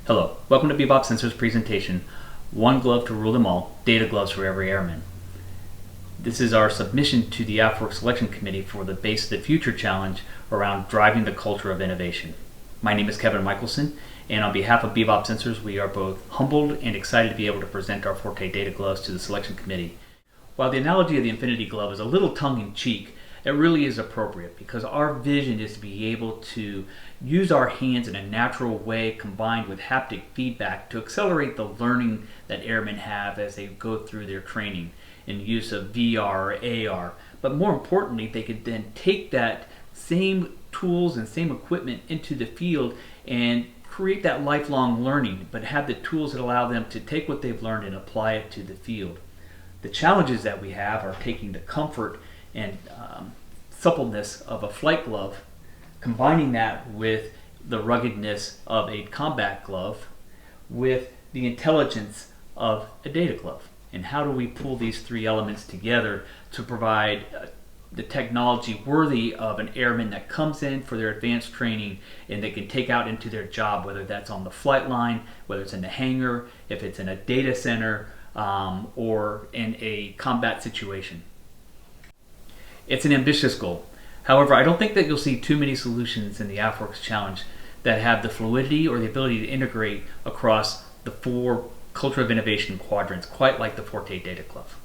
Hello, welcome to BeBop Sensor's presentation, One Glove to Rule Them All, Data Gloves for Every Airman. This is our submission to the AFWERX Selection Committee for the Base of the Future Challenge around driving the culture of innovation. My name is Kevin Michelson, and on behalf of BeBop Sensors, we are both humbled and excited to be able to present our Forte Data Gloves to the Selection Committee. While the analogy of the Infinity Glove is a little tongue-in-cheek, it really is appropriate because our vision is to be able to use our hands in a natural way combined with haptic feedback to accelerate the learning that airmen have as they go through their training in use of VR or AR. But more importantly, they could then take that same tools and same equipment into the field and create that lifelong learning, but have the tools that allow them to take what they've learned and apply it to the field. The challenges that we have are taking the comfort and suppleness of a flight glove, combining that with the ruggedness of a combat glove, with the intelligence of a data glove. And how do we pull these three elements together to provide the technology worthy of an airman that comes in for their advanced training and they can take out into their job, whether that's on the flight line, whether it's in the hangar, if it's in a data center, or in a combat situation. It's an ambitious goal. However, I don't think that you'll see too many solutions in the AFWERX Challenge that have the fluidity or the ability to integrate across the four Culture of Innovation quadrants, quite like the Forte Data Glove.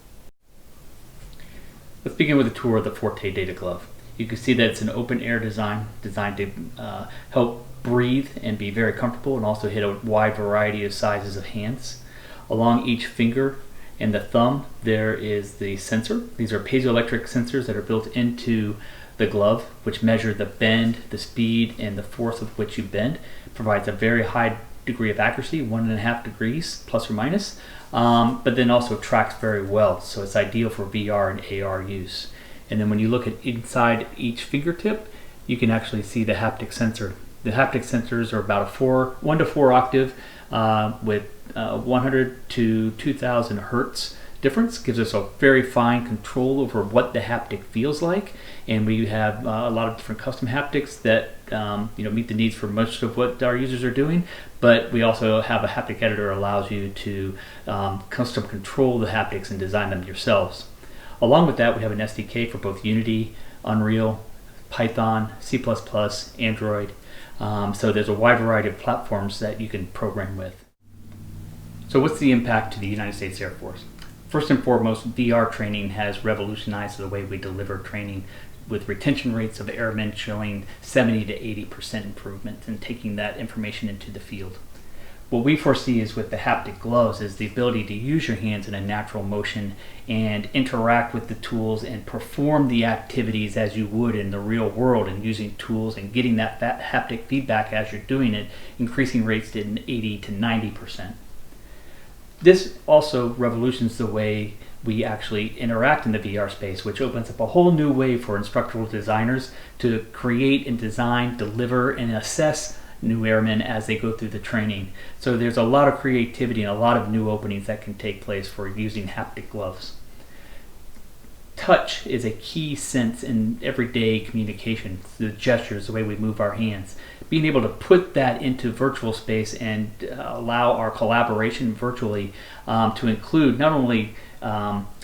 Let's begin with a tour of the Forte Data Glove. You can see that it's an open air design designed to help breathe and be very comfortable and also hit a wide variety of sizes of hands. Along each finger and the thumb, there is the sensor. These are piezoelectric sensors that are built into the glove, which measure the bend, the speed, and the force with which you bend. It provides a very high degree of accuracy, 1.5 degrees plus or minus, but then also tracks very well. So it's ideal for VR and AR use. And then when you look at inside each fingertip, you can actually see the haptic sensor. The haptic sensors are about a 1 to 4 octave with 100 to 2000 hertz difference. Gives us a very fine control over what the haptic feels like, and we have a lot of different custom haptics that meet the needs for most of what our users are doing. But we also have a haptic editor that allows you to custom control the haptics and design them yourselves. Along with that, we have an SDK for both Unity, Unreal, Python, C++, Android. So there's a wide variety of platforms that you can program with. So what's the impact to the United States Air Force? First and foremost, VR training has revolutionized the way we deliver training, with retention rates of airmen showing 70 to 80% improvement in taking that information into the field. What we foresee is with the haptic gloves is the ability to use your hands in a natural motion and interact with the tools and perform the activities as you would in the real world, and using tools and getting that haptic feedback as you're doing it, increasing rates to 80 to 90%. This also revolutionizations the way we actually interact in the VR space, which opens up a whole new way for instructional designers to create and design, deliver, and assess new airmen as they go through the training. So there's a lot of creativity and a lot of new openings that can take place for using haptic gloves. Touch is a key sense in everyday communication, the gestures, the way we move our hands. Being able to put that into virtual space and allow our collaboration virtually to include not only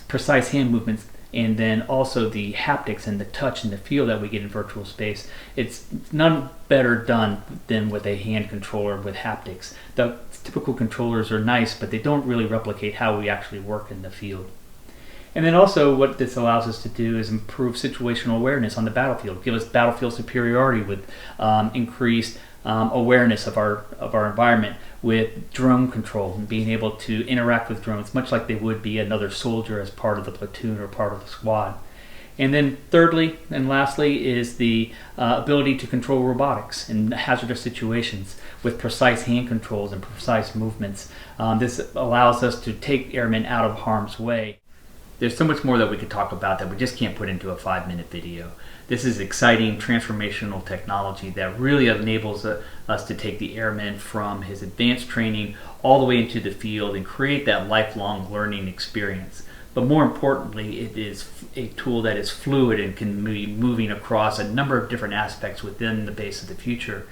precise hand movements and then also the haptics and the touch and the feel that we get in virtual space. It's none better done than with a hand controller with haptics. The typical controllers are nice, but they don't really replicate how we actually work in the field. And then also what this allows us to do is improve situational awareness on the battlefield, give us battlefield superiority with increased awareness of our environment, with drone control and being able to interact with drones much like they would be another soldier as part of the platoon or part of the squad. And then thirdly and lastly is the ability to control robotics in hazardous situations with precise hand controls and precise movements. This allows us to take airmen out of harm's way. There's so much more that we could talk about that we just can't put into a 5-minute video. This is exciting, transformational technology that really enables us to take the airman from his advanced training all the way into the field and create that lifelong learning experience. But more importantly, it is a tool that is fluid and can be moving across a number of different aspects within the base of the future.